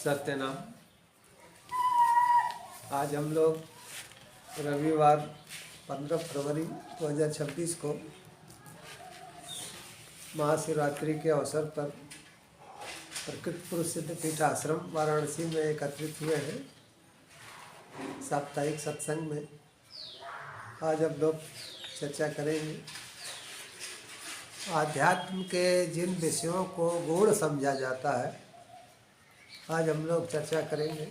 सत्यनाम। आज हम लोग रविवार 15 फरवरी 2026 को महाशिवरात्रि के अवसर पर प्रकृत पुरुष सिद्ध पीठ आश्रम वाराणसी में एकत्रित हुए हैं साप्ताहिक सत्संग में। आज हम लोग चर्चा करेंगे आध्यात्म के जिन विषयों को गूढ़ समझा जाता है। आज हम लोग चर्चा करेंगे।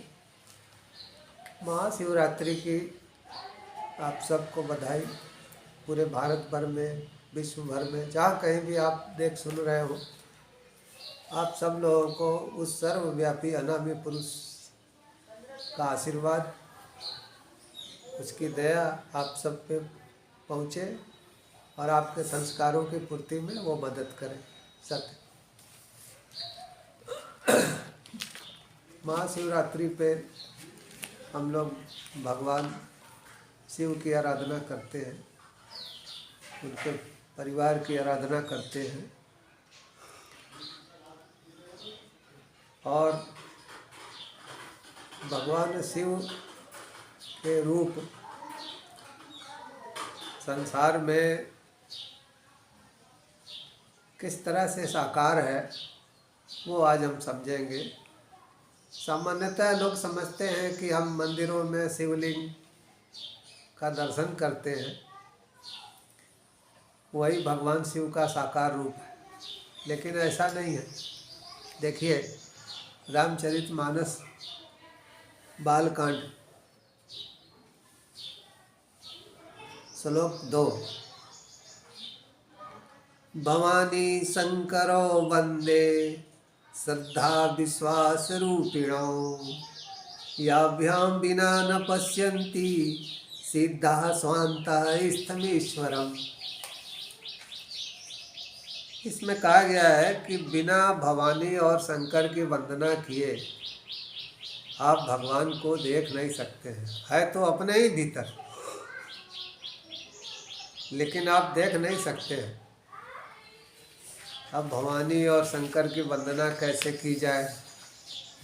महाशिवरात्रि की आप सबको बधाई। पूरे भारत भर में, विश्व भर में, जहाँ कहीं भी आप देख सुन रहे हो, आप सब लोगों को उस सर्वव्यापी अनामी पुरुष का आशीर्वाद, उसकी दया आप सब पे पहुँचे और आपके संस्कारों की पूर्ति में वो मदद करें। सत्य। महाशिवरात्रि पे हम लोग भगवान शिव की आराधना करते हैं, उनके परिवार की आराधना करते हैं और भगवान शिव के रूप संसार में किस तरह से साकार है वो आज हम समझेंगे। सामान्यतः लोग समझते हैं कि हम मंदिरों में शिवलिंग का दर्शन करते हैं, वही भगवान शिव का साकार रूप है, लेकिन ऐसा नहीं है। देखिए, रामचरितमानस बालकांड श्लोक 2। भवानी शंकरो वंदे श्रद्धा विश्वास रूपिणो याभ्यां विना न पश्यन्ति सिद्धा स्वान्ता स्थमीश्वरम। इसमें कहा गया है कि बिना भवानी और शंकर की वंदना किए आप भगवान को देख नहीं सकते हैं। है तो अपने ही भीतर, लेकिन आप देख नहीं सकते हैं। अब भवानी और शंकर की वंदना कैसे की जाए,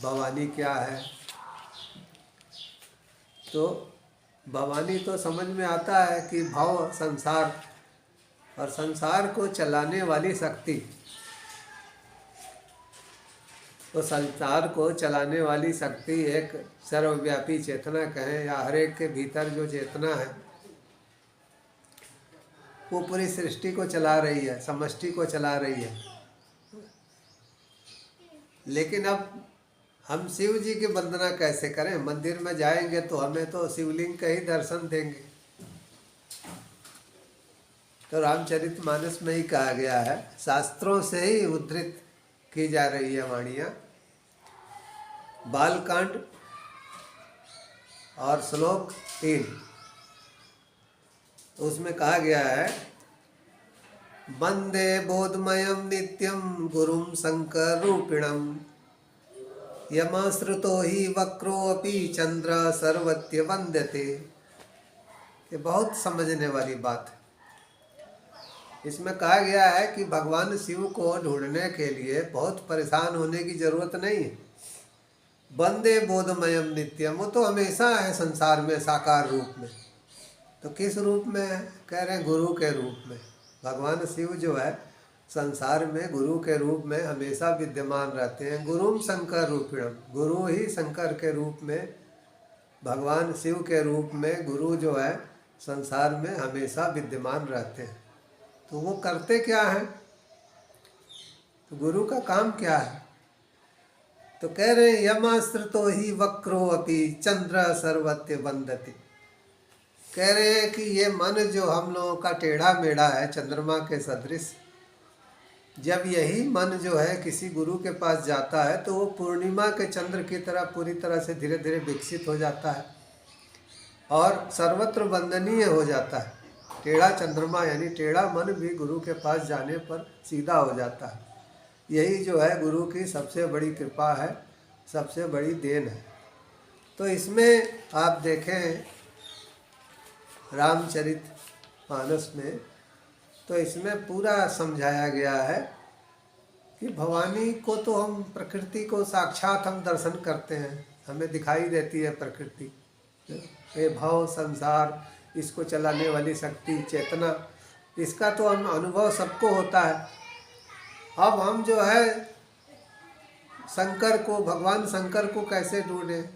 भवानी क्या है? तो भवानी तो समझ में आता है कि भव संसार, और संसार को चलाने वाली शक्ति। तो संसार को चलाने वाली शक्ति एक सर्वव्यापी चेतना कहें या हर एक के भीतर जो चेतना है वो पूरी सृष्टि को चला रही है, समष्टि को चला रही है। लेकिन अब हम शिव जी की वंदना कैसे करें? मंदिर में जाएंगे तो हमें तो शिवलिंग का ही दर्शन देंगे। तो रामचरितमानस में ही कहा गया है, शास्त्रों से ही उद्धृत की जा रही है वाणियाँ। बालकांड और श्लोक 3, उसमें कहा गया है, वंदे बोधमयं नित्यं गुरुं शंकर रूपिणं यमाश्रितो हि वक्रोऽपि चंद्र सर्वत्र वंदते। ये बहुत समझने वाली बात है। इसमें कहा गया है कि भगवान शिव को ढूंढने के लिए बहुत परेशान होने की जरूरत नहीं है। वंदे बोधमयं नित्यम, वो तो हमेशा है संसार में साकार रूप में। तो किस रूप में है? कह रहे हैं गुरु के रूप में। भगवान शिव जो है संसार में गुरु के रूप में हमेशा विद्यमान रहते हैं। गुरुम शंकर रूपिणम, गुरु ही शंकर के रूप में, भगवान शिव के रूप में गुरु जो है संसार में हमेशा विद्यमान रहते हैं। तो वो करते क्या हैं? तो गुरु का काम क्या है? तो कह रहे हैं, यमाश्रितो ही वक्रो अपि चंद्र सर्वत्र वंदते। कह रहे हैं कि ये मन जो हम लोगों का टेढ़ा मेढ़ा है, चंद्रमा के सदृश, जब यही मन जो है किसी गुरु के पास जाता है तो वो पूर्णिमा के चंद्र की तरह पूरी तरह से धीरे धीरे विकसित हो जाता है और सर्वत्र वंदनीय हो जाता है। टेढ़ा चंद्रमा यानी टेढ़ा मन भी गुरु के पास जाने पर सीधा हो जाता है। यही जो है गुरु की सबसे बड़ी कृपा है, सबसे बड़ी देन है। तो इसमें आप देखें रामचरितमानस में, तो इसमें पूरा समझाया गया है कि भवानी को तो हम प्रकृति को साक्षात हम दर्शन करते हैं, हमें दिखाई देती है प्रकृति, ये भव संसार, इसको चलाने वाली शक्ति चेतना, इसका तो हम अनुभव सबको होता है। अब हम जो है शंकर को, भगवान शंकर को कैसे ढूंढें,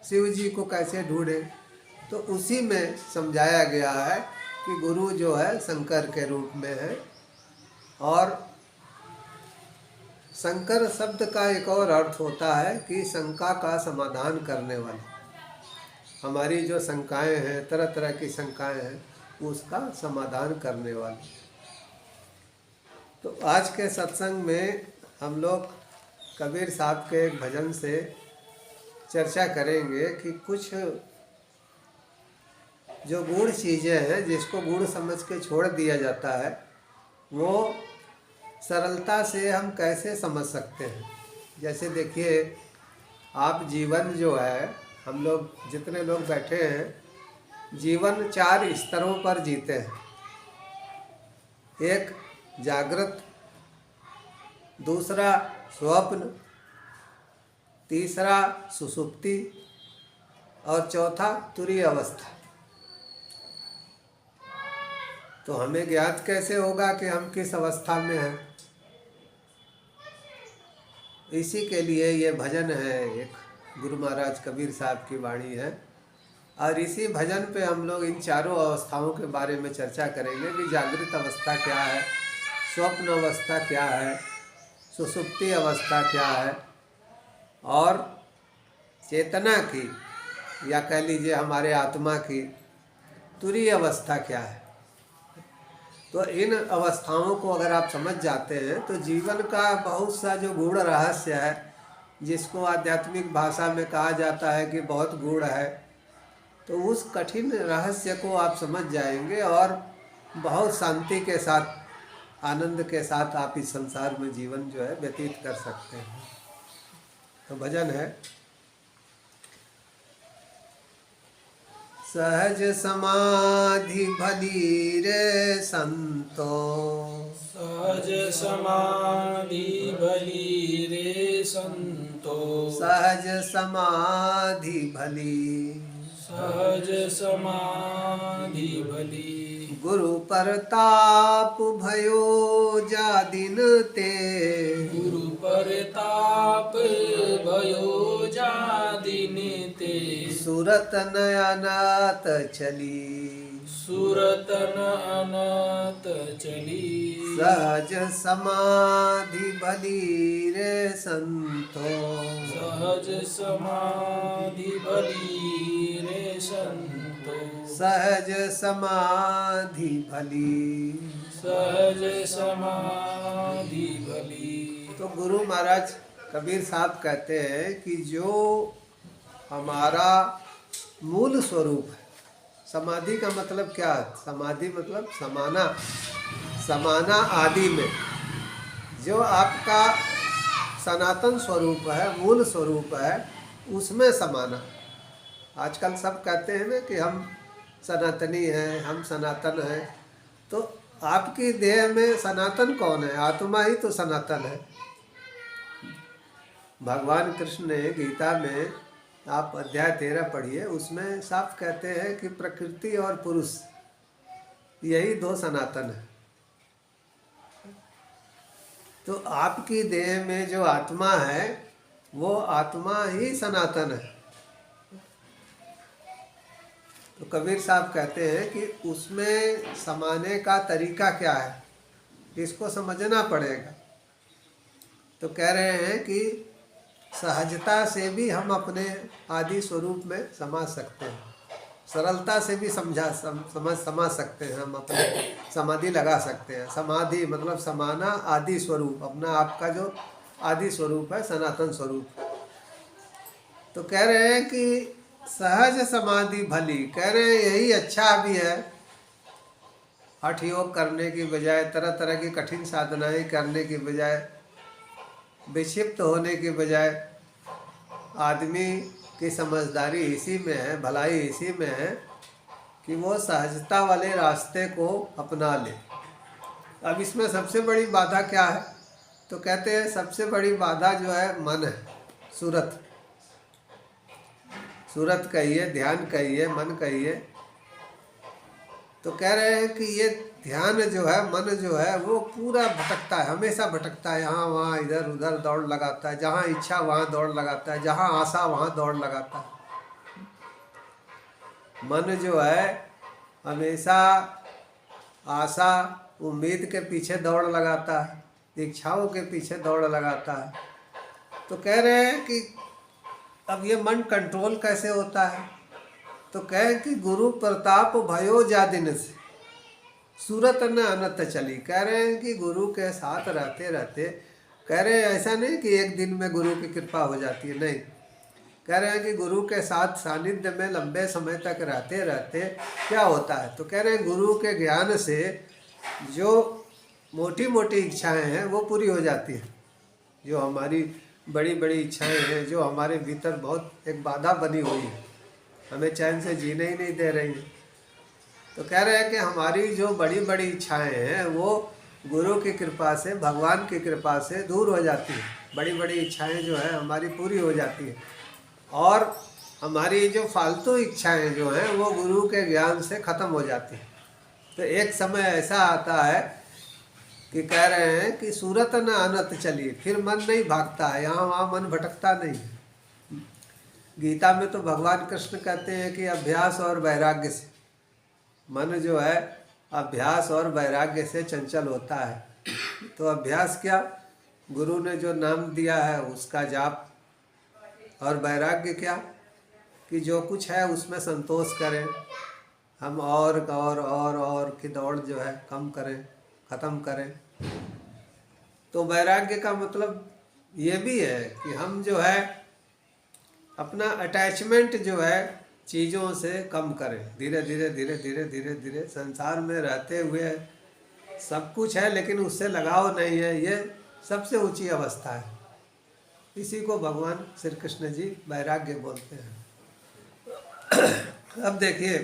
शिव जी को कैसे ढूंढें, तो उसी में समझाया गया है कि गुरु जो है शंकर के रूप में है। और शंकर शब्द का एक और अर्थ होता है कि शंका का समाधान करने वाला। हमारी जो शंकाएं हैं, तरह तरह की शंकाएं हैं, उसका समाधान करने वाला। तो आज के सत्संग में हम लोग कबीर साहब के एक भजन से चर्चा करेंगे कि कुछ जो गूढ़ चीज़ें हैं, जिसको गूढ़ समझ के छोड़ दिया जाता है, वो सरलता से हम कैसे समझ सकते हैं। जैसे देखिए, आप जीवन जो है, हम लोग जितने लोग बैठे हैं, जीवन 4 स्तरों पर जीते हैं। एक जागृत, दूसरा स्वप्न, तीसरा सुषुप्ति और चौथा तुरीय अवस्था। तो हमें ज्ञात कैसे होगा कि हम किस अवस्था में हैं? इसी के लिए ये भजन है, एक गुरु महाराज कबीर साहब की वाणी है। और इसी भजन पे हम लोग इन चारों अवस्थाओं के बारे में चर्चा करेंगे कि जागृत अवस्था क्या है, स्वप्न अवस्था क्या है, सुषुप्ति अवस्था क्या है, और चेतना की या कह लीजिए हमारे आत्मा की तुरीय अवस्था क्या है। तो इन अवस्थाओं को अगर आप समझ जाते हैं तो जीवन का बहुत सा जो गूढ़ रहस्य है, जिसको आध्यात्मिक भाषा में कहा जाता है कि बहुत गूढ़ है, तो उस कठिन रहस्य को आप समझ जाएंगे और बहुत शांति के साथ, आनंद के साथ आप इस संसार में जीवन जो है व्यतीत कर सकते हैं। तो भजन है, सहज समाधि भली रे संतो, सहज समाधि भली रे संतो, सहज समाधि भली, सहज समाधि भली। गुरु परताप भयो जा दिन ते, गुरु परताप भयो जा दिन ते, सूरत नयनात चली, सूरत अनत चली। सहज समाधि भली रे संतो, सहज समाधि भली रे संतो, सहज समाधि भली। सहज समाधि भली। तो गुरु महाराज कबीर साहब कहते हैं कि जो हमारा मूल स्वरूप है, समाधि का मतलब क्या है? समाधि मतलब समाना, समाना आदि में जो आपका सनातन स्वरूप है, मूल स्वरूप है, उसमें समाना। आजकल सब कहते हैं ना कि हम सनातनी हैं, हम सनातन हैं। तो आपकी देह में सनातन कौन है? आत्मा ही तो सनातन है। भगवान कृष्ण ने गीता में, आप अध्याय 13 पढ़िए, उसमें साफ कहते हैं कि प्रकृति और पुरुष यही 2 सनातन है। तो आपकी देह में जो आत्मा है, वो आत्मा ही सनातन है। तो कबीर साहब कहते हैं कि उसमें समाने का तरीका क्या है, इसको समझना पड़ेगा। तो कह रहे हैं कि सहजता से भी हम अपने आदि स्वरूप में समा सकते हैं, सरलता से भी समझ सकते हैं, हम अपने समाधि लगा सकते हैं। समाधि मतलब समाना, आदि स्वरूप, अपना आपका जो आदि स्वरूप है, सनातन स्वरूप। तो कह रहे हैं कि सहज समाधि भली, कह रहे हैं यही अच्छा भी है। हठ योग करने की बजाय, तरह तरह की कठिन साधनाएं करने की बजाय, विक्षिप्त होने के बजाय, आदमी की समझदारी इसी में है, भलाई इसी में है कि वो सहजता वाले रास्ते को अपना ले। अब इसमें सबसे बड़ी बाधा क्या है? तो कहते हैं सबसे बड़ी बाधा जो है मन है, सूरत। सूरत कहिए, ध्यान कहिए, मन कहिए। तो कह रहे हैं कि ये ध्यान जो है, मन जो है, वो पूरा भटकता है, हमेशा भटकता है, यहाँ वहाँ इधर उधर दौड़ लगाता है, जहाँ इच्छा वहाँ दौड़ लगाता है, जहाँ आशा वहाँ दौड़ लगाता है। मन जो है हमेशा आशा उम्मीद के पीछे दौड़ लगाता है, इच्छाओं के पीछे दौड़ लगाता है। तो कह रहे हैं कि अब ये मन कंट्रोल कैसे होता है? तो कहें कि गुरु प्रताप भयो जादिन से सूरत न अनत चली। कह रहे हैं कि गुरु के साथ रहते रहते, कह रहे हैं ऐसा नहीं कि एक दिन में गुरु की कृपा हो जाती है, नहीं। कह रहे हैं कि गुरु के साथ सानिध्य में लंबे समय तक रहते रहते क्या होता है? तो कह रहे हैं गुरु के ज्ञान से जो मोटी मोटी इच्छाएं हैं वो पूरी हो जाती हैं। जो हमारी बड़ी बड़ी इच्छाएं हैं, जो हमारे भीतर बहुत एक बाधा बनी हुई है, हमें चैन से जीने ही नहीं दे रही है। तो कह रहे हैं कि हमारी जो बड़ी बड़ी इच्छाएं हैं वो गुरु की कृपा से, भगवान की कृपा से दूर हो जाती है। बड़ी बड़ी इच्छाएं जो है हमारी पूरी हो जाती है, और हमारी जो फालतू इच्छाएं जो हैं वो गुरु के ज्ञान से ख़त्म हो जाती हैं। तो एक समय ऐसा आता है कि कह रहे हैं कि सूरत न अनत चली, फिर मन नहीं भागता है, यहाँ वहाँ मन भटकता नहीं है। गीता में तो भगवान कृष्ण कहते हैं कि अभ्यास और वैराग्य से मन जो है अभ्यास और वैराग्य से चंचल होता है। तो अभ्यास क्या? गुरु ने जो नाम दिया है उसका जाप। और वैराग्य क्या? कि जो कुछ है उसमें संतोष करें, हम और की दौड़ जो है कम करें, ख़त्म करें। तो वैराग्य का मतलब ये भी है कि हम जो है अपना अटैचमेंट जो है चीज़ों से कम करें। धीरे धीरे धीरे धीरे धीरे धीरे संसार में रहते हुए सब कुछ है लेकिन उससे लगाव नहीं है, ये सबसे ऊंची अवस्था है। इसी को भगवान श्री कृष्ण जी वैराग्य बोलते हैं। अब देखिए,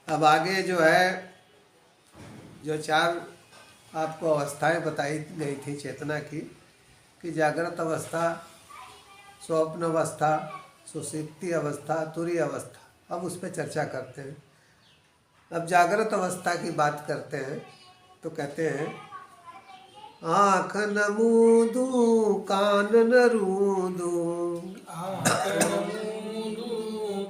अब आगे जो है जो 4 आपको अवस्थाएं बताई गई थी चेतना की, कि जागृत अवस्था, स्वप्न अवस्था, सुषुप्ति अवस्था, तुरीय अवस्था। अब उस पर चर्चा करते हैं। अब जागृत अवस्था की बात करते हैं तो कहते हैं आँख न मूंदू कान न रूंदू,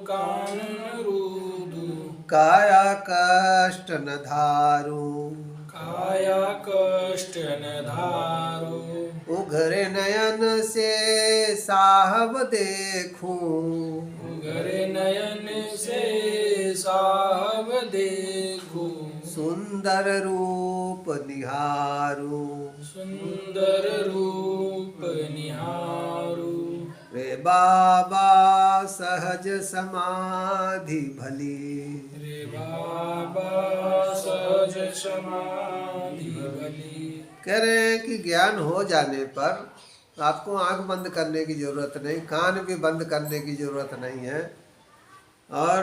कान रूदू, काया कष्ट न धारू, काया कष्ट न धारू, उघरे नयन से साहब देखूं, उघरे नयन से साहब देखूं, सुंदर रूप निहारू, सुंदर रूप निहारू, रे बाबा सहज समाधि भली, रे बाबा सहज समाधि भली। कह रहे हैं कि ज्ञान हो जाने पर आपको आंख बंद करने की ज़रूरत नहीं, कान भी बंद करने की ज़रूरत नहीं है, और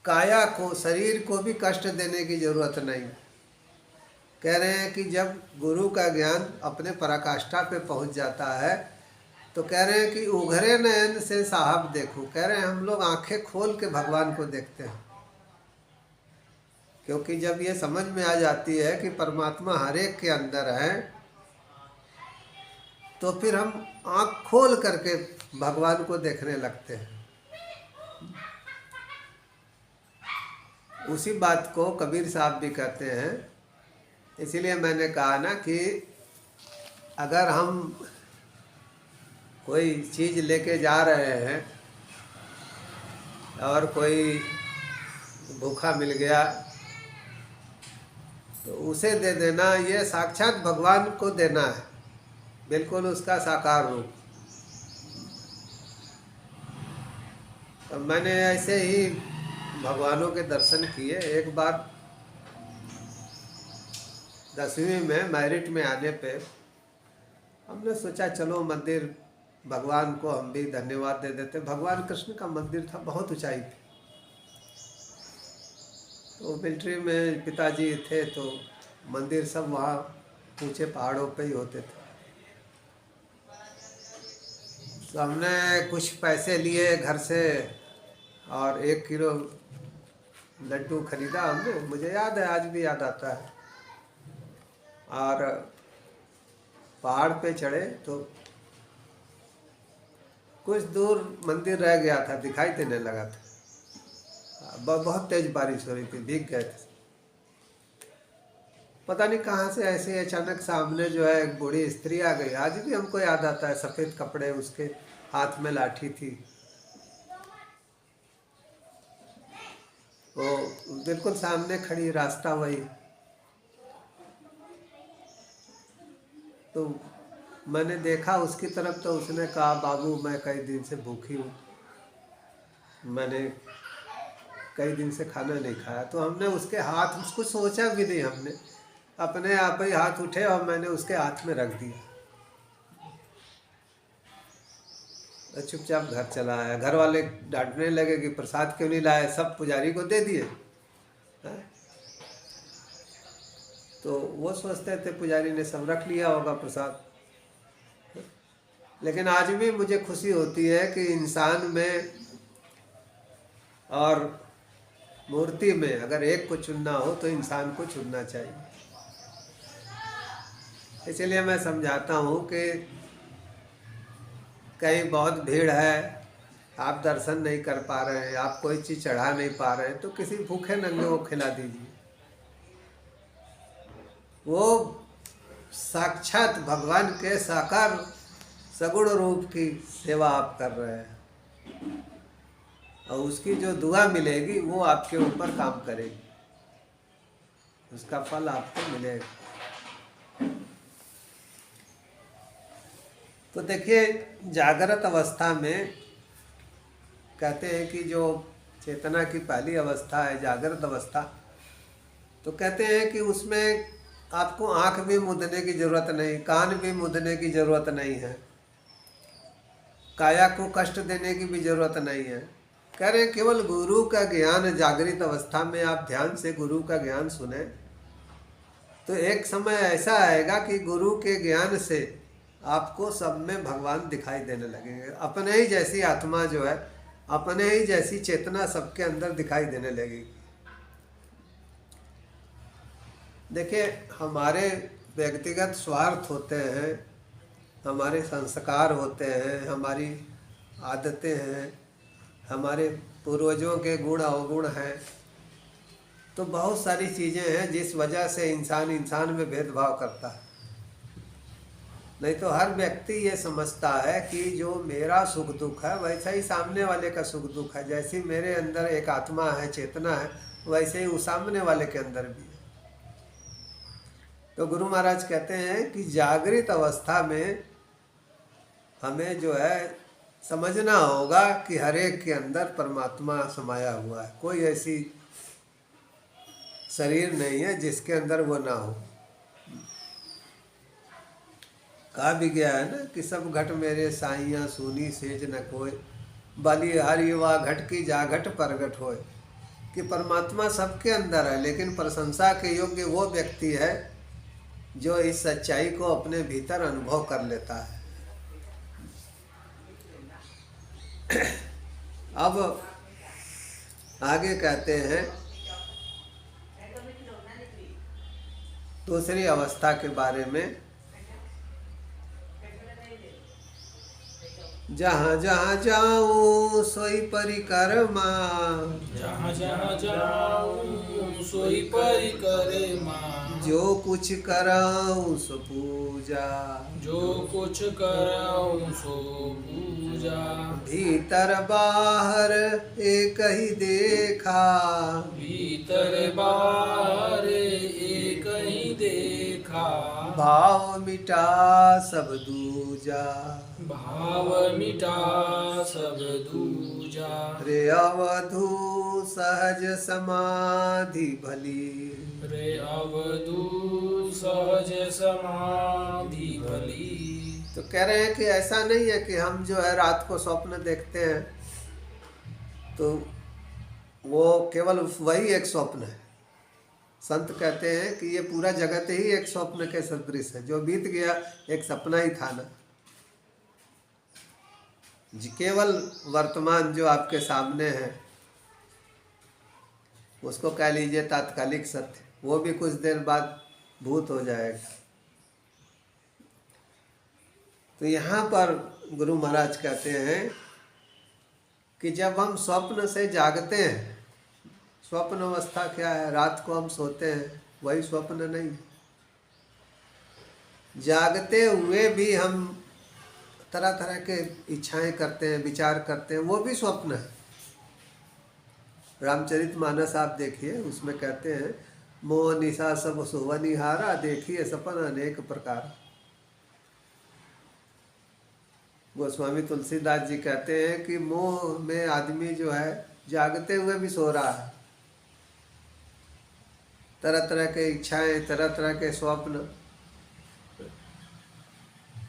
काया को, शरीर को भी कष्ट देने की ज़रूरत नहीं। कह रहे हैं कि जब गुरु का ज्ञान अपने पराकाष्ठा पे पहुंच जाता है तो कह रहे हैं कि उघरे नयन से साहब देखो। कह रहे हैं हम लोग आंखें खोल के भगवान को देखते हैं, क्योंकि जब ये समझ में आ जाती है कि परमात्मा हर एक के अंदर है, तो फिर हम आँख खोल करके भगवान को देखने लगते हैं। उसी बात को कबीर साहब भी कहते हैं। इसीलिए मैंने कहा ना कि अगर हम कोई चीज़ लेके जा रहे हैं और कोई भूखा मिल गया तो उसे दे देना, ये साक्षात भगवान को देना है, बिल्कुल उसका साकार रूप। तो मैंने ऐसे ही भगवानों के दर्शन किए। एक बार 10वीं में मेरिट में आने पे हमने सोचा चलो मंदिर भगवान को हम भी धन्यवाद दे देते। भगवान कृष्ण का मंदिर था, बहुत ऊंचाई पे। तो मिलिट्री में पिताजी थे तो मंदिर सब वहाँ ऊंचे पहाड़ों पे ही होते थे। तो हमने कुछ पैसे लिए घर से और 1 किलो लड्डू खरीदा हमने, मुझे याद है, आज भी याद आता है। और पहाड़ पे चढ़े तो कुछ दूर मंदिर रह गया था, दिखाई देने लगा था। बहुत तेज बारिश हो रही थी, भीग गए थे। पता नहीं कहाँ से ऐसे अचानक सामने जो है एक बूढ़ी स्त्री आ गई। आज भी हमको याद आता है, सफ़ेद कपड़े, उसके हाथ में लाठी थी। वो बिल्कुल सामने खड़ी, रास्ता वही। तो मैंने देखा उसकी तरफ, तो उसने कहा, बाबू मैं कई दिन से भूखी हूँ, मैंने कई दिन से खाना नहीं खाया। तो हमने उसके हाथ, उसको सोचा भी नहीं, हमने अपने आप ही हाथ उठे और मैंने उसके हाथ में रख दिया। चुपचाप घर चला आया। घर वाले डांटने लगे कि प्रसाद क्यों नहीं लाए, सब पुजारी को दे दिए। तो वो सोचते थे पुजारी ने सब रख लिया होगा प्रसाद। लेकिन आज भी मुझे खुशी होती है कि इंसान में और मूर्ति में अगर एक को चुनना हो तो इंसान को चुनना चाहिए। इसलिए मैं समझाता हूँ कि कहीं बहुत भीड़ है, आप दर्शन नहीं कर पा रहे हैं, आप कोई चीज़ चढ़ा नहीं पा रहे हैं, तो किसी भूखे नंगे को खिला दीजिए। वो साक्षात भगवान के साकार सगुण रूप की सेवा आप कर रहे हैं, और उसकी जो दुआ मिलेगी वो आपके ऊपर काम करेगी, उसका फल आपको मिलेगा। तो देखिए, जागृत अवस्था में कहते हैं कि जो चेतना की पहली अवस्था है जागृत अवस्था, तो कहते हैं कि उसमें आपको आँख भी मूंदने की ज़रूरत नहीं, कान भी मूंदने की ज़रूरत नहीं है, काया को कष्ट देने की भी ज़रूरत नहीं है। कह रहे हैं केवल गुरु का ज्ञान, जागृत अवस्था में आप ध्यान से गुरु का ज्ञान सुने तो एक समय ऐसा आएगा कि गुरु के ज्ञान से आपको सब में भगवान दिखाई देने लगेंगे। अपने ही जैसी आत्मा जो है, अपने ही जैसी चेतना सबके अंदर दिखाई देने लगेगी। देखिए, हमारे व्यक्तिगत स्वार्थ होते हैं, हमारे संस्कार होते हैं, हमारी आदतें हैं, हमारे पूर्वजों के गुण अवगुण हैं, तो बहुत सारी चीज़ें हैं जिस वजह से इंसान में भेदभाव करता है। नहीं तो हर व्यक्ति ये समझता है कि जो मेरा सुख दुख है वैसा ही सामने वाले का सुख दुख है। जैसी मेरे अंदर एक आत्मा है, चेतना है, वैसे ही उस सामने वाले के अंदर भी है। तो गुरु महाराज कहते हैं कि जागृत अवस्था में हमें जो है समझना होगा कि हर एक के अंदर परमात्मा समाया हुआ है। कोई ऐसी शरीर नहीं है जिसके अंदर वो ना हो। कहा भी गया है ना कि सब घट मेरे साइया सूनी सेज न कोय, बलिहारी वा घट की जा घट प्रगट होए। कि परमात्मा सबके अंदर है, लेकिन प्रशंसा के योग्य वो व्यक्ति है जो इस सच्चाई को अपने भीतर अनुभव कर लेता है। अब आगे कहते हैं दूसरी अवस्था के बारे में, जहाँ जहाँ जाऊँ सोई परिक्रमा, जहाँ जहाँ जाऊँ सोई परिक्रमा, जो कुछ कराऊँ सो पूजा, जो कुछ कराऊँ सो पूजा, भीतर बाहर एक ही देखा, भीतर बाहर एक ही देखा, भाव मिटा सब दूजा, भाव मिटा सब दूजा, रे अवधू सहज समाधि भली, रे अवधू सहज समाधि भली। तो कह रहे हैं कि ऐसा नहीं है कि हम जो है रात को स्वप्न देखते हैं तो वो केवल वही एक स्वप्न है। संत कहते हैं कि ये पूरा जगत ही एक स्वप्न के सदृश है, जो बीत गया एक सपना ही था ना। केवल वर्तमान जो आपके सामने है उसको कह लीजिए तात्कालिक सत्य, वो भी कुछ देर बाद भूत हो जाएगा। तो यहाँ पर गुरु महाराज कहते हैं कि जब हम स्वप्न से जागते हैं, स्वप्न अवस्था क्या है, रात को हम सोते हैं, वही स्वप्न नहीं। जागते हुए भी हम तरह तरह के इच्छाएं करते हैं, विचार करते हैं, वो भी स्वप्न है। रामचरितमानस आप देखिए, उसमें कहते हैं मोह निशा सब सुवनिहारा, देखिए सपन अनेक प्रकार। गोस्वामी तुलसीदास जी कहते हैं कि मोह में आदमी जो है जागते हुए भी सो रहा है, तरह तरह के इच्छाएं, तरह तरह के स्वप्न।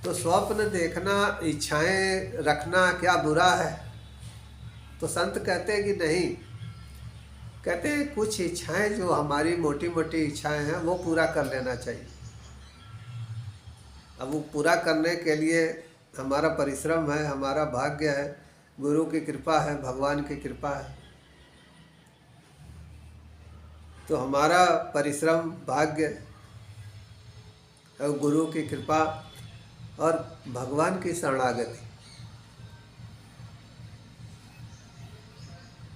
तो स्वप्न देखना, इच्छाएं रखना क्या बुरा है? तो संत कहते हैं कि नहीं, कहते हैं कुछ इच्छाएं जो हमारी मोटी मोटी इच्छाएं हैं वो पूरा कर लेना चाहिए। अब वो पूरा करने के लिए हमारा परिश्रम है, हमारा भाग्य है, गुरु की कृपा है, भगवान की कृपा है। तो हमारा परिश्रम, भाग्य और गुरु की कृपा और भगवान की शरणागति,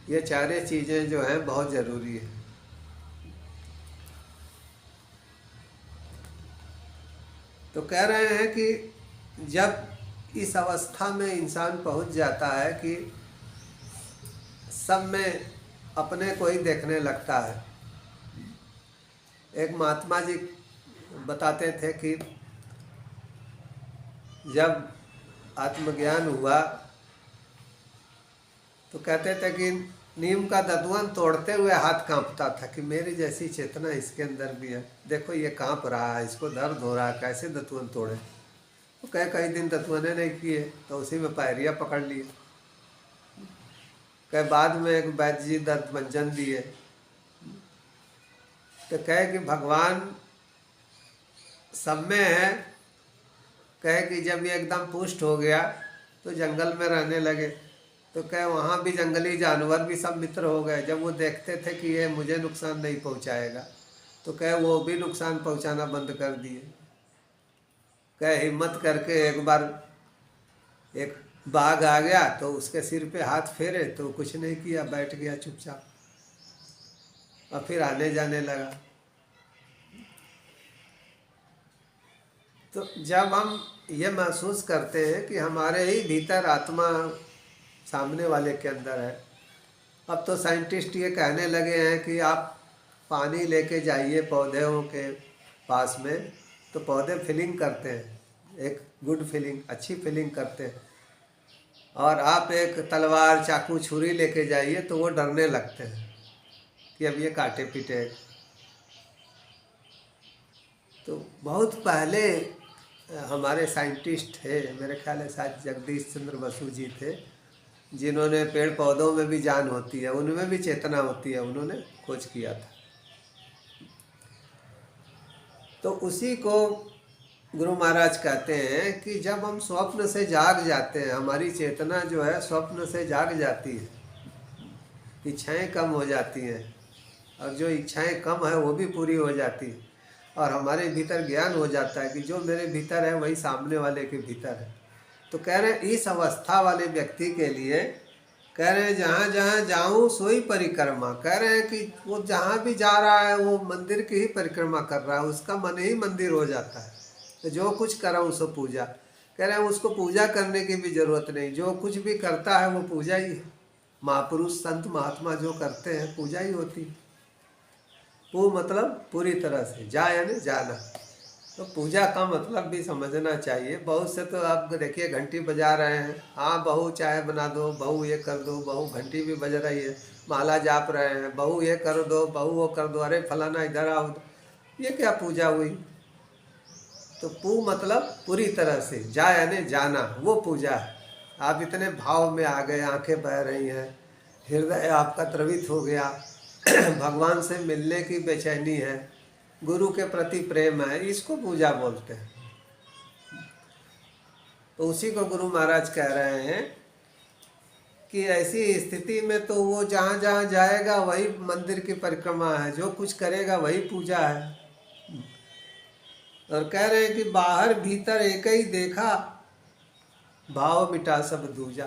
ये चारे चीज़ें जो हैं बहुत ज़रूरी है। तो कह रहे हैं कि जब इस अवस्था में इंसान पहुंच जाता है कि सब में अपने को ही देखने लगता है। एक महात्मा जी बताते थे कि जब आत्मज्ञान हुआ तो कहते थे कि नीम का दतवन तोड़ते हुए हाथ कांपता था कि मेरी जैसी चेतना इसके अंदर भी है, देखो ये कांप रहा है, इसको दर्द हो रहा है, कैसे दतवन तोड़े। तो कई दिन दतवने नहीं किए, तो उसी में पैरिया पकड़ लिए। बाद में एक वैद्य जी दर्द मंजन दिए। तो कहे कि भगवान सब में है। कहे कि जब ये एकदम पुष्ट हो गया तो जंगल में रहने लगे, तो कहे वहाँ भी जंगली जानवर भी सब मित्र हो गए। जब वो देखते थे कि ये मुझे नुकसान नहीं पहुँचाएगा, तो कहे वो भी नुकसान पहुँचाना बंद कर दिए। कहे हिम्मत करके एक बार एक बाघ आ गया तो उसके सिर पे हाथ फेरे तो कुछ नहीं किया, बैठ गया चुपचाप और फिर आने जाने लगा। तो जब हम ये महसूस करते हैं कि हमारे ही भीतर आत्मा सामने वाले के अंदर है। अब तो साइंटिस्ट ये कहने लगे हैं कि आप पानी लेके जाइए पौधों के पास में, तो पौधे फीलिंग करते हैं, एक गुड फीलिंग, अच्छी फीलिंग करते हैं। और आप एक तलवार, चाकू, छुरी लेके जाइए तो वो डरने लगते हैं कि अब ये काटे पीटे। तो बहुत पहले हमारे साइंटिस्ट थे, मेरे ख्याल है शायद जगदीश चंद्र बसु जी थे, जिन्होंने पेड़ पौधों में भी जान होती है, उनमें भी चेतना होती है, उन्होंने खोज किया था। तो उसी को गुरु महाराज कहते हैं कि जब हम स्वप्न से जाग जाते हैं, हमारी चेतना जो है स्वप्न से जाग जाती है, इच्छाएं कम हो जाती हैं, और जो इच्छाएं कम है वो भी पूरी हो जाती है, और हमारे भीतर ज्ञान हो जाता है कि जो मेरे भीतर है वही सामने वाले के भीतर है। तो कह रहे हैं इस अवस्था वाले व्यक्ति के लिए, कह रहे हैं जहाँ जहाँ जाऊँ सोई परिक्रमा। कह रहे हैं कि वो जहाँ भी जा रहा है वो मंदिर की ही परिक्रमा कर रहा है, उसका मन ही मंदिर हो जाता है। तो जो कुछ करा उसको पूजा। कह रहे हैं उसको पूजा करने की भी जरूरत नहीं, जो कुछ भी करता है वो पूजा ही है। महापुरुष संत महात्मा जो करते हैं पूजा ही होती है। वो मतलब पूरी तरह से, जा यानी जाना। तो पूजा का मतलब भी समझना चाहिए। बहुत से तो आप देखिए घंटी बजा रहे हैं, हाँ बहू चाय बना दो, बहू ये कर दो, बहू घंटी भी बज रही है, माला जाप रहे हैं, बहू ये कर दो, बहू वो कर दो, अरे फलाना इधर आओ, ये क्या पूजा हुई? तो पू मतलब पूरी तरह से, जा यानी जाना, वो पूजा है। आप इतने भाव में आ गए, आंखें बह रही हैं, हृदय आपका द्रवित हो गया, भगवान से मिलने की बेचैनी है, गुरु के प्रति प्रेम है, इसको पूजा बोलते हैं। तो उसी को गुरु महाराज कह रहे हैं कि ऐसी स्थिति में तो वो जहाँ जहाँ जाएगा वही मंदिर की परिक्रमा है, जो कुछ करेगा वही पूजा है। और कह रहे हैं कि बाहर भीतर एक ही देखा, भाव मिटा सब दूजा।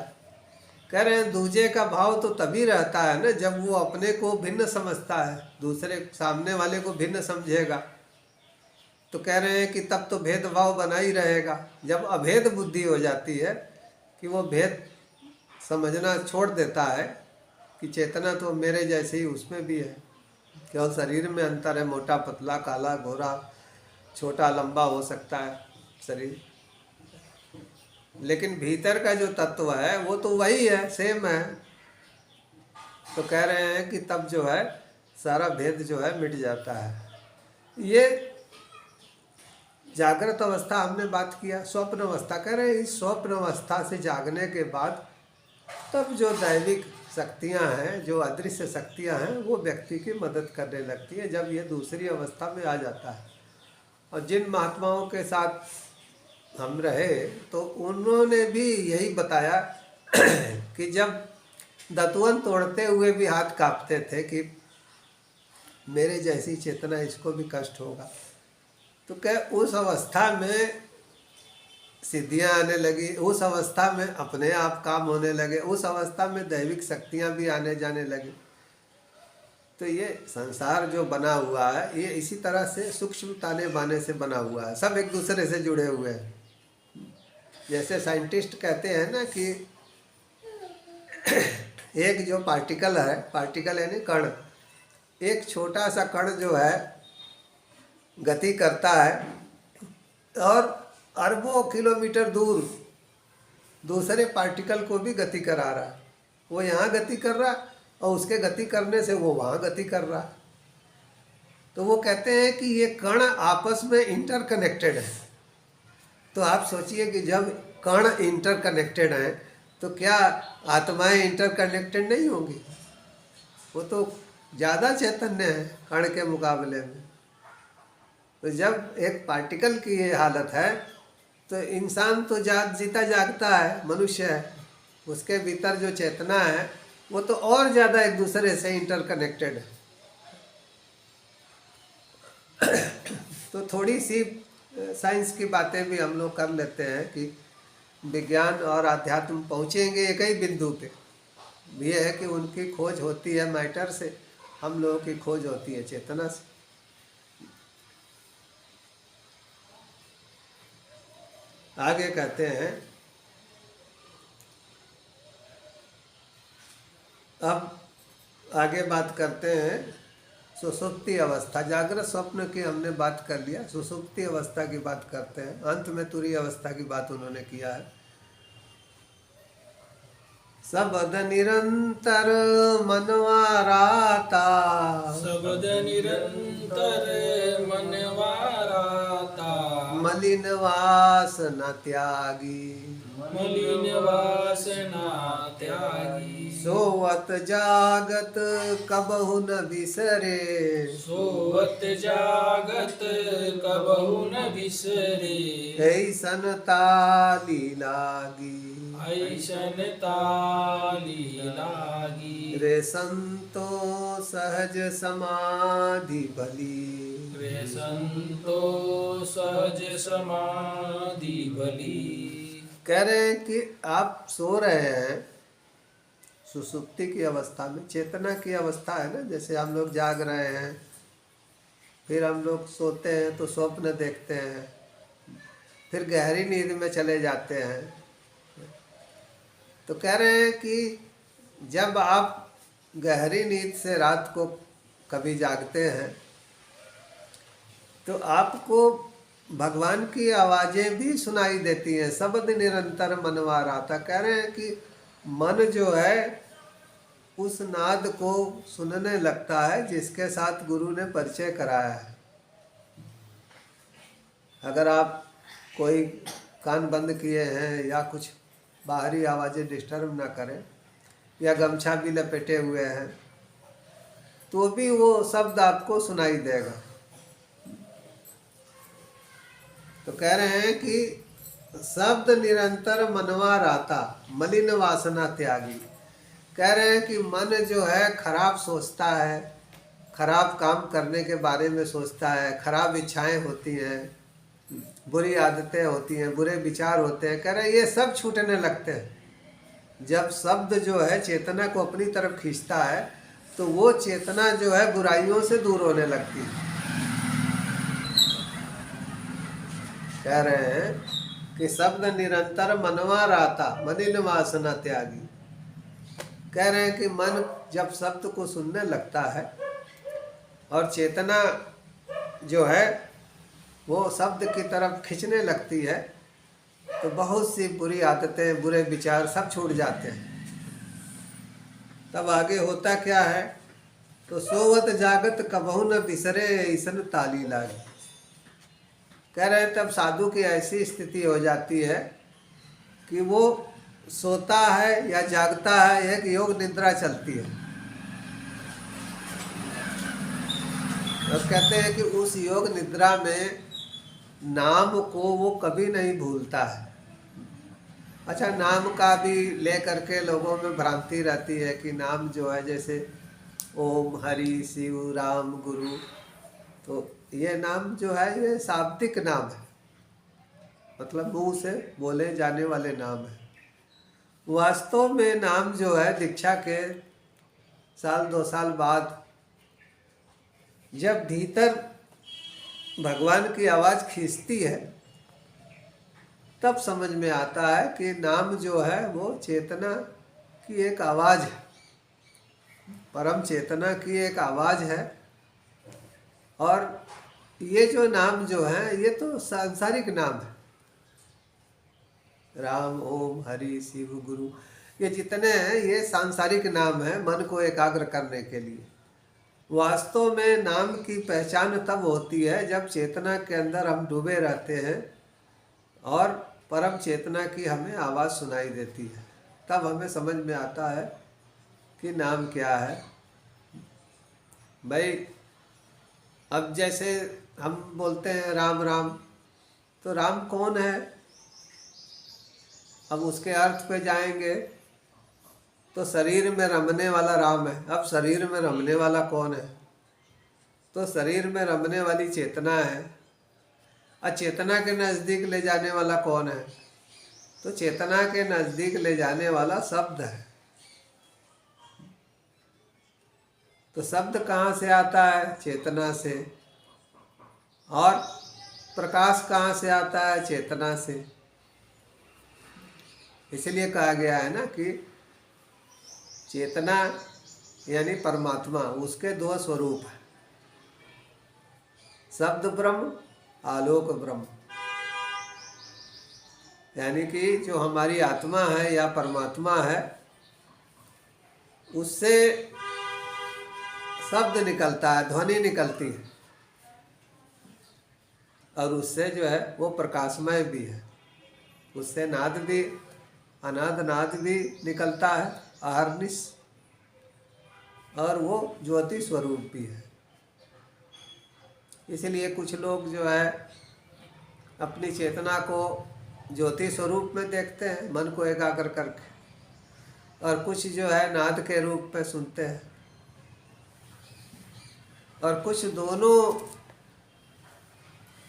कह रहे हैं दूजे का भाव तो तभी रहता है ना जब वो अपने को भिन्न समझता है, दूसरे सामने वाले को भिन्न समझेगा। तो कह रहे हैं कि तब तो भेदभाव बना ही रहेगा। जब अभेद बुद्धि हो जाती है कि वो भेद समझना छोड़ देता है कि चेतना तो मेरे जैसे ही उसमें भी है, केवल शरीर में अंतर है, मोटा पतला, काला गोरा, छोटा लंबा हो सकता है शरीर, लेकिन भीतर का जो तत्व है वो तो वही है, सेम है। तो कह रहे हैं कि तब जो है सारा भेद जो है मिट जाता है। ये जागृत अवस्था हमने बात किया। स्वप्न अवस्था कह रहे हैं, इस स्वप्न अवस्था से जागने के बाद तब जो दैविक शक्तियां हैं, जो अदृश्य शक्तियां हैं, वो व्यक्ति की मदद करने लगती है जब ये दूसरी अवस्था में आ जाता है। और जिन महात्माओं के साथ हम रहे तो उन्होंने भी यही बताया कि जब दतवन तोड़ते हुए भी हाथ कांपते थे कि मेरे जैसी चेतना इसको भी कष्ट होगा। तो क्या उस अवस्था में सिद्धियां आने लगी, उस अवस्था में अपने आप काम होने लगे, उस अवस्था में दैविक शक्तियां भी आने जाने लगी। तो ये संसार जो बना हुआ है ये इसी तरह से सूक्ष्म ताने बाने से बना हुआ है, सब एक दूसरे से जुड़े हुए हैं। जैसे साइंटिस्ट कहते हैं ना कि एक जो पार्टिकल है, पार्टिकल यानी कण, एक छोटा सा कण जो है गति करता है और अरबों किलोमीटर दूर दूसरे पार्टिकल को भी गति करा रहा है। वो यहाँ गति कर रहा है और उसके गति करने से वो वहाँ गति कर रहा है। तो वो कहते हैं कि ये कण आपस में इंटरकनेक्टेड है। तो आप सोचिए कि जब कण इंटरकनेक्टेड हैं तो क्या आत्माएं इंटरकनेक्टेड नहीं होंगी? वो तो ज़्यादा चैतन्य है कण के मुकाबले में। तो जब एक पार्टिकल की ये हालत है तो इंसान तो जीता जागता है, मनुष्य है, उसके भीतर जो चेतना है वो तो और ज़्यादा एक दूसरे से इंटरकनेक्टेड है। तो थोड़ी सी साइंस की बातें भी हम लोग कर लेते हैं कि विज्ञान और आध्यात्म पहुँचेंगे एक ही बिंदु पे। ये है कि उनकी खोज होती है मैटर से, हम लोगों की खोज होती है चेतना से। आगे कहते हैं, अब आगे बात करते हैं सुसुप्ति अवस्था। जागृत स्वप्न की हमने बात कर लिया, सुसुप्ति अवस्था की बात करते हैं। अंत में तुरीय अवस्था की बात उन्होंने किया है। शब्द निरंतर मनवाराता, शब्द निरंतर मनवाराता, मलिन वासना त्यागी, मलिन वासना त्यागी, सोवत जागत कबहु न बिसरे, सोवत जागत कबहु न बिसरे, ऐसन ताली लागी, ऐसन ताली लागी, रे संतो सहज समाधि भली, वे संतो सहज समाधि भली। कह रहे हैं कि आप सो रहे हैं सुसुप्ति की अवस्था में, चेतना की अवस्था है ना। जैसे हम लोग जाग रहे हैं, फिर हम लोग सोते हैं तो स्वप्न देखते हैं, फिर गहरी नींद में चले जाते हैं। तो कह रहे हैं कि जब आप गहरी नींद से रात को कभी जागते हैं तो आपको भगवान की आवाज़ें भी सुनाई देती हैं। शब्द निरंतर मनवाराता, कह रहे हैं कि मन जो है उस नाद को सुनने लगता है जिसके साथ गुरु ने परिचय कराया है। अगर आप कोई कान बंद किए हैं या कुछ बाहरी आवाज़ें डिस्टर्ब ना करें या गमछा भी लपेटे हुए हैं तो भी वो शब्द आपको सुनाई देगा। तो कह रहे हैं कि शब्द निरंतर मनवा राता, मलिन वासना त्यागी। कह रहे हैं कि मन जो है खराब सोचता है, खराब काम करने के बारे में सोचता है, खराब इच्छाएं होती हैं, बुरी आदतें होती हैं, बुरे विचार होते हैं। कह रहे हैं ये सब छूटने लगते हैं जब शब्द जो है चेतना को अपनी तरफ खींचता है, तो वो चेतना जो है बुराइयों से दूर होने लगती है। कह रहे हैं कि शब्द निरंतर मनवा राता, मलिन वासना त्यागी। कह रहे हैं कि मन जब शब्द को सुनने लगता है और चेतना जो है वो शब्द की तरफ खींचने लगती है, तो बहुत सी बुरी आदतें, बुरे विचार सब छूट जाते हैं। तब आगे होता क्या है, तो सोवत जागत कबहू न बिसरे ईसन ताली लागी। कह रहे हैं तब साधु की ऐसी स्थिति हो जाती है कि वो सोता है या जागता है, एक योग निद्रा चलती है। और कहते हैं कि उस योग निद्रा में नाम को वो कभी नहीं भूलता है। अच्छा, नाम का भी ले करके लोगों में भ्रांति रहती है कि नाम जो है जैसे ओम, हरि, शिव, राम, गुरु, तो ये नाम जो है ये शाब्दिक नाम है, मतलब मुंह से बोले जाने वाले नाम है। वास्तव में नाम जो है दीक्षा के साल 2 साल बाद जब भीतर भगवान की आवाज़ खींचती है, तब समझ में आता है कि नाम जो है वो चेतना की एक आवाज़ है, परम चेतना की एक आवाज़ है। और ये जो नाम जो है ये तो सांसारिक नाम है, राम, ओम, हरि, शिव, गुरु, ये जितने हैं ये सांसारिक नाम है मन को एकाग्र करने के लिए। वास्तव में नाम की पहचान तब होती है जब चेतना के अंदर हम डूबे रहते हैं और परम चेतना की हमें आवाज़ सुनाई देती है, तब हमें समझ में आता है कि नाम क्या है। भाई अब जैसे हम बोलते हैं राम राम, तो राम कौन है, अब उसके अर्थ पे जाएंगे तो शरीर में रमने वाला राम है। अब शरीर में रमने वाला कौन है, तो शरीर में रमने वाली चेतना है। और चेतना के नज़दीक ले जाने वाला कौन है, तो चेतना के नज़दीक ले जाने वाला शब्द है। तो शब्द कहाँ से आता है, चेतना से। और प्रकाश कहाँ से आता है, चेतना से। इसलिए कहा गया है ना कि चेतना यानी परमात्मा, उसके 2 स्वरूप है, शब्द ब्रह्म, आलोक ब्रह्म। यानी कि जो हमारी आत्मा है या परमात्मा है, उससे शब्द निकलता है, ध्वनि निकलती है, और उससे जो है वो प्रकाशमय भी है। उससे नाद भी, अनाद नाद भी निकलता है, अहर्निश, और वो ज्योति स्वरूप भी है। इसलिए कुछ लोग जो है अपनी चेतना को ज्योति स्वरूप में देखते हैं, मन को एकाग्र करके, और कुछ जो है नाद के रूप में सुनते हैं, और कुछ दोनों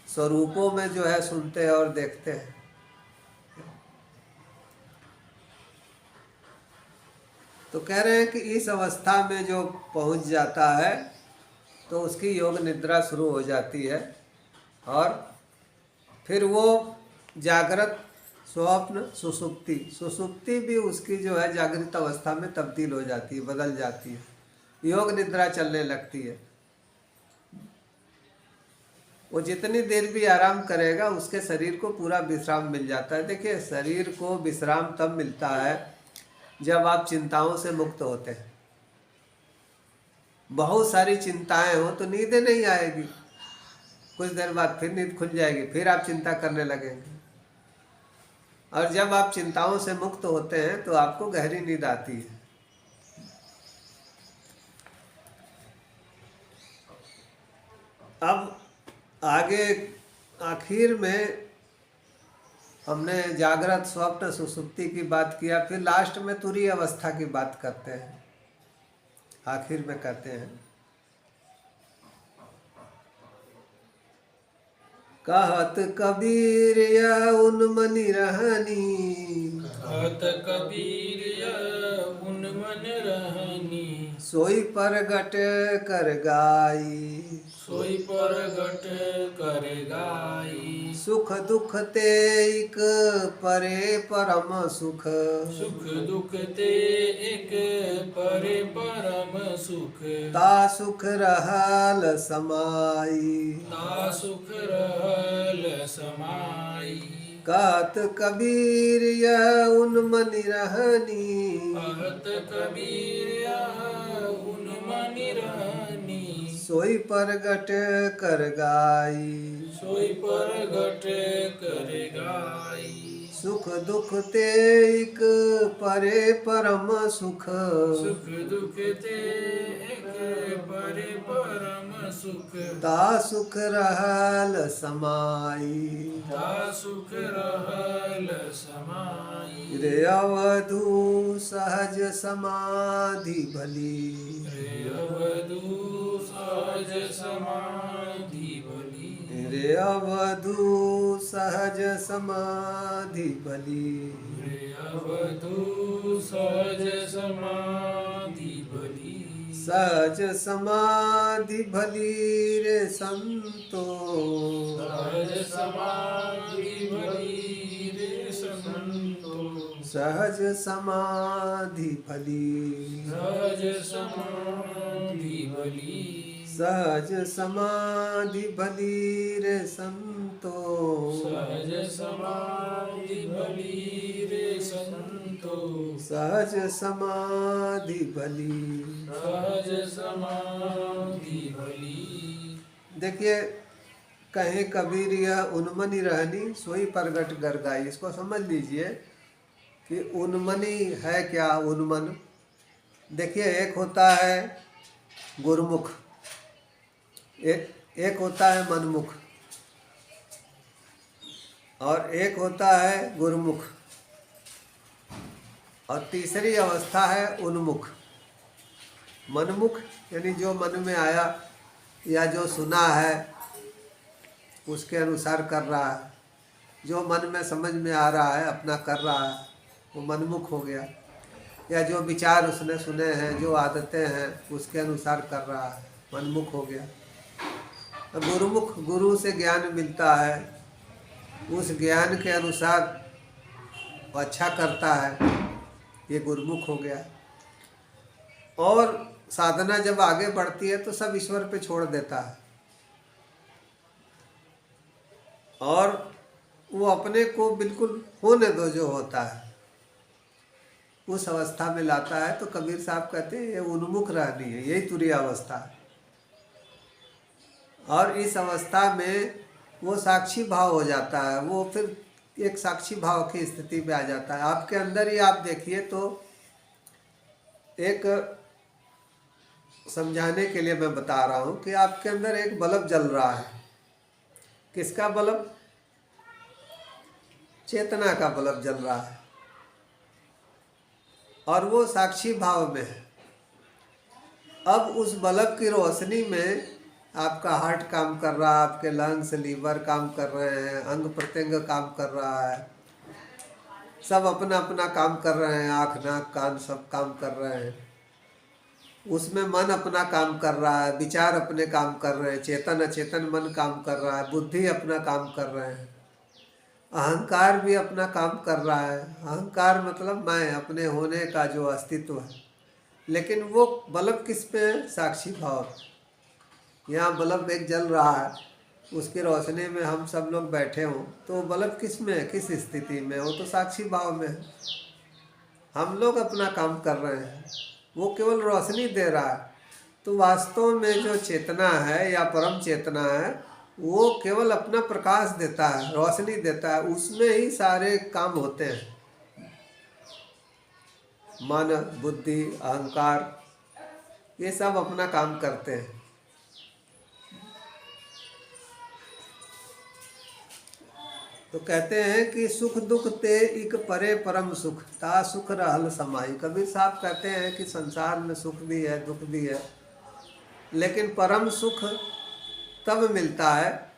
स्वरूपों में जो है सुनते हैं और देखते हैं। तो कह रहे हैं कि इस अवस्था में जो पहुंच जाता है तो उसकी योग निद्रा शुरू हो जाती है, और फिर वो जागृत, स्वप्न, सुसुप्ति, सुसुप्ति भी उसकी जो है जागृत अवस्था में तब्दील हो जाती है, बदल जाती है, योग निद्रा चलने लगती है। वो जितनी देर भी आराम करेगा उसके शरीर को पूरा विश्राम मिल जाता है। देखिए, शरीर को विश्राम तब मिलता है जब आप चिंताओं से मुक्त होते हैं। बहुत सारी चिंताएं हो तो नींद नहीं आएगी, कुछ देर बाद फिर नींद खुल जाएगी, फिर आप चिंता करने लगेंगे। और जब आप चिंताओं से मुक्त होते हैं तो आपको गहरी नींद आती है। आगे आखिर में हमने जागृत स्वप्न सुसुप्ति की बात किया, फिर लास्ट में तुरीय अवस्था की बात करते हैं, आखिर में कहते हैं कहत कबीर यह उन्मनि रहनी, कहत कबीर यह उन्मन रहनी, सोई परगट कर गाई, सोई परगट कर गाई, सुख दुख तेइक परे परम सुख, सुख दुख ते एक परे परम सुख, ता सुख रहल समाई, ता सुख रहल समाई, कहत कबीर यह उन्मनि रहनी, कहत कबीर यह उन्मनि रहनी, सोई परगट कर गाई, सोई परगट कर गाई, सुख दुख तेइक परे परम सुख, सुख दुख ते एक परे परम सुख, ता सुख रहल समाई, ता सुख रहल समाई, रे अवधू सहज समाधि भली, रे अवधू सहज समाधि भली, रे अवधू सहज समाधि भली, रे अवधू सहज समाधि भली, सहज समाधि भली रे संतो, सहज समाधि भली रे संतो, सहज समाधि भली, सहज समाधि भली, सहज समाधि भली रे संतो, सहज समाधि भली रे संतो, सहज समाधि भली। सहज समाधि भली। देखिए, कहे कबीर यह उन्मनि रहनी सोई परगट कर गाई, इसको समझ लीजिए कि उन्मनि है क्या। उन्मन देखिए, एक होता है गुरुमुख, एक होता है मनमुख, और एक होता है गुरुमुख, और तीसरी अवस्था है उन्मुख। मनमुख यानी जो मन में आया या जो सुना है उसके अनुसार कर रहा है, जो मन में समझ में आ रहा है अपना कर रहा है, वो मनमुख हो गया। या जो विचार उसने सुने हैं, जो आदतें हैं उसके अनुसार कर रहा है, मनमुख हो गया। गुरुमुख, गुरु से ज्ञान मिलता है, उस ज्ञान के अनुसार अच्छा करता है, ये गुरुमुख हो गया। और साधना जब आगे बढ़ती है तो सब ईश्वर पे छोड़ देता है और वो अपने को बिल्कुल होने दो जो होता है, उस अवस्था में लाता है। तो कबीर साहब कहते हैं ये उन्मुख रहनी है, यही तुरीय अवस्था है। और इस अवस्था में वो साक्षी भाव हो जाता है, वो फिर एक साक्षी भाव की स्थिति में आ जाता है। आपके अंदर ही आप देखिए तो एक समझाने के लिए मैं बता रहा हूँ कि आपके अंदर एक बल्ब जल रहा है। किसका बल्ब? चेतना का बल्ब जल रहा है, और वो साक्षी भाव में है। अब उस बल्ब की रोशनी में आपका हार्ट काम कर रहा है, आपके लंग्स लीवर काम कर रहे हैं, अंग प्रत्यंग काम कर रहा है, सब अपना अपना काम कर रहे हैं, आँख नाक कान सब काम कर रहे हैं। उसमें मन अपना काम कर रहा है, विचार अपने काम कर रहे हैं, चेतन अचेतन मन काम कर रहा है, बुद्धि अपना काम कर रहे हैं, अहंकार भी अपना काम कर रहा है। अहंकार मतलब मैं, अपने होने का जो अस्तित्व है। लेकिन वो बल्ब किस पे है? साक्षी भाव। यहाँ बल्ब एक जल रहा है, उसकी रोशनी में हम सब लोग बैठे हों तो बल्ब किस में है, किस स्थिति में? वो तो साक्षी भाव में है। हम लोग अपना काम कर रहे हैं, वो केवल रोशनी दे रहा है। तो वास्तव में जो चेतना है या परम चेतना है, वो केवल अपना प्रकाश देता है, रोशनी देता है, उसमें ही सारे काम होते हैं। मन, बुद्धि, अहंकार, ये सब अपना काम करते हैं। तो कहते हैं कि सुख दुख ते इक परे परम सुख ता सुख रहल समाई। कबीर साहब कहते हैं कि संसार में सुख भी है दुख भी है, लेकिन परम सुख तब मिलता है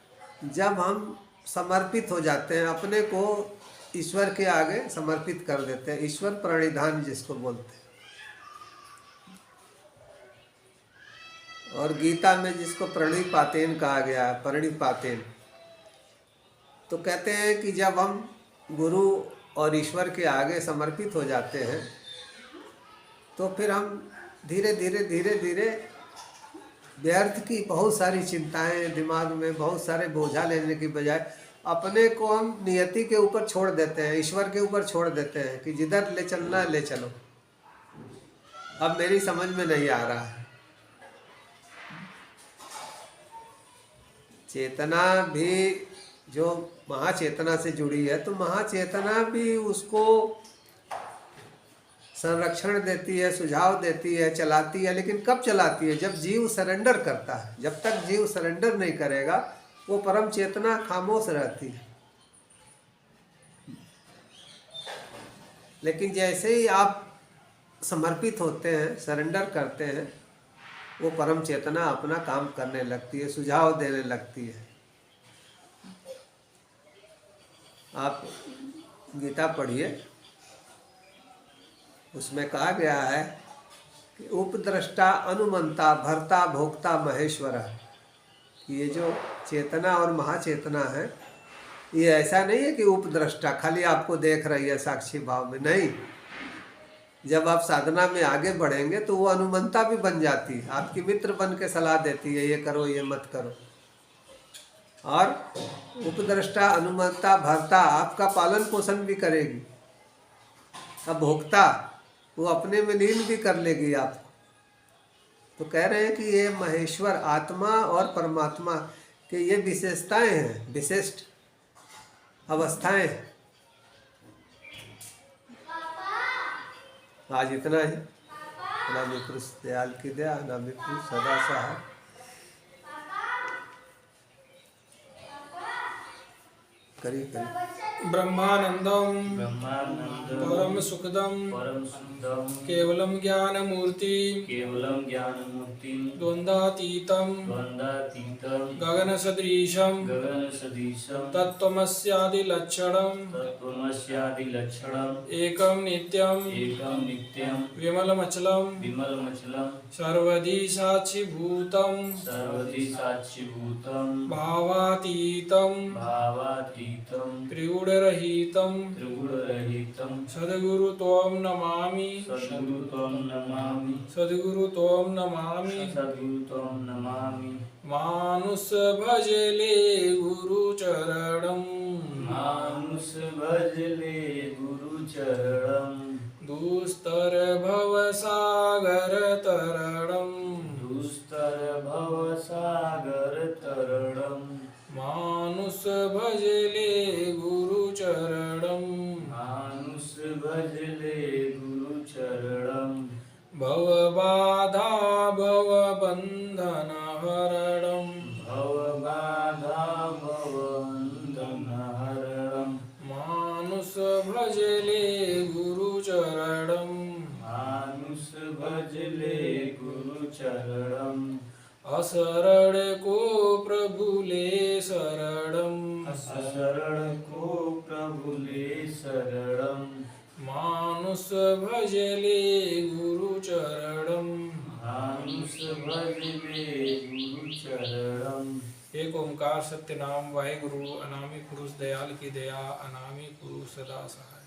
जब हम समर्पित हो जाते हैं, अपने को ईश्वर के आगे समर्पित कर देते हैं। ईश्वर प्रणिधान जिसको बोलते हैं, और गीता में जिसको प्रणिपातेन कहा गया है, प्रणिपातेन, तो कहते हैं कि जब हम गुरु और ईश्वर के आगे समर्पित हो जाते हैं तो फिर हम धीरे धीरे व्यर्थ की बहुत सारी चिंताएं दिमाग में, बहुत सारे बोझा लेने की बजाय अपने को हम नियति के ऊपर छोड़ देते हैं, ईश्वर के ऊपर छोड़ देते हैं कि जिधर ले चलना है ले चलो, अब मेरी समझ में नहीं आ रहा है। चेतना भी जो महाचेतना से जुड़ी है, तो महाचेतना भी उसको संरक्षण देती है, सुझाव देती है, चलाती है, लेकिन कब चलाती है? जब जीव सरेंडर करता है। जब तक जीव सरेंडर नहीं करेगा वो परम चेतना खामोश रहती है। लेकिन जैसे ही आप समर्पित होते हैं, सरेंडर करते हैं, वो परम चेतना अपना काम करने लगती है, सुझाव देने लगती है। आप गीता पढ़िए, उसमें कहा गया है कि उपद्रष्टा अनुमंता भर्ता भोक्ता महेश्वर। ये जो चेतना और महाचेतना है, ये ऐसा नहीं है कि उपद्रष्टा खाली आपको देख रही है साक्षी भाव में, नहीं। जब आप साधना में आगे बढ़ेंगे तो वो अनुमंता भी बन जाती है, आपकी मित्र बन के सलाह देती है, ये करो ये मत करो। और उपद्रष्टा अनुमंता भर्ता आपका पालन पोषण भी करेगी। अब भोक्ता वो अपने में लीन भी कर लेगी आपको। तो कह रहे हैं कि ये महेश्वर आत्मा और परमात्मा के ये विशेषताएं हैं, विशिष्ट अवस्थाएं हैं। आज इतना ही। अनामि पुरुष दयाल की दया, अनामि पुरुष सदा सहाय। करिए ब्रह्मानंदम परम सुखदम केवलम ज्ञानमूर्ति द्वंद्वातीतम गगन सदृशम तत्त्वमस्यादिलक्षणम एकम नित्यम विमलमचलम सर्वधि साक्षिभूतम भावातीतम त्रिगुणरहितम सद्गुरु त्वं नमामि सद्गुरु त्वं नमामि मानुष भजले गुरु चरणम दुस्तर भव सागर तरणम मानुष भजले गुरु चरणम भव बाधा भव बंधन हरणम मानुष भजले गुरु चरणम असरण को प्रभु ले शरणम मानुष भजले गुरु चरणम एक ओंकार सत्य नाम वाहेगुरु। अनामि पुरुष दयाल की दया, अनामि पुरुष सदा सहाय।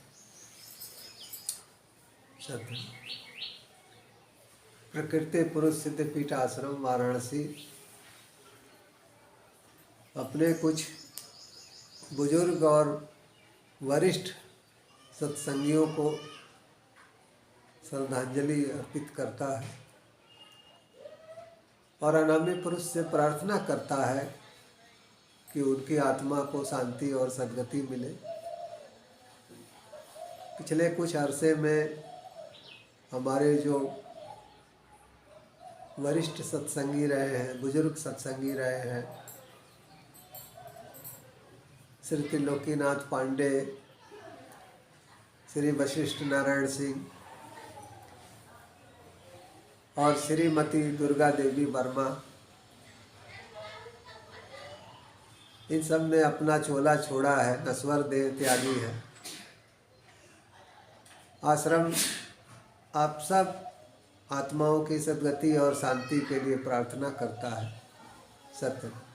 सत्य प्रकृति पुरुष सिद्धपीठ आश्रम वाराणसी अपने कुछ बुजुर्ग और वरिष्ठ सत्संगियों को श्रद्धांजलि अर्पित करता है और अनामि पुरुष से प्रार्थना करता है कि उनकी आत्मा को शांति और सद्गति मिले। पिछले कुछ अरसे में हमारे जो वरिष्ठ सत्संगी रहे हैं, बुजुर्ग सत्संगी रहे हैं, श्री त्रिलोकीनाथ पांडे, श्री वशिष्ठ नारायण सिंह और श्रीमती दुर्गा देवी वर्मा, इन सब ने अपना चोला छोड़ा है, नश्वर देह त्यागी है। आश्रम आप सब आत्माओं की सद्गति और शांति के लिए प्रार्थना करता है। सत्य।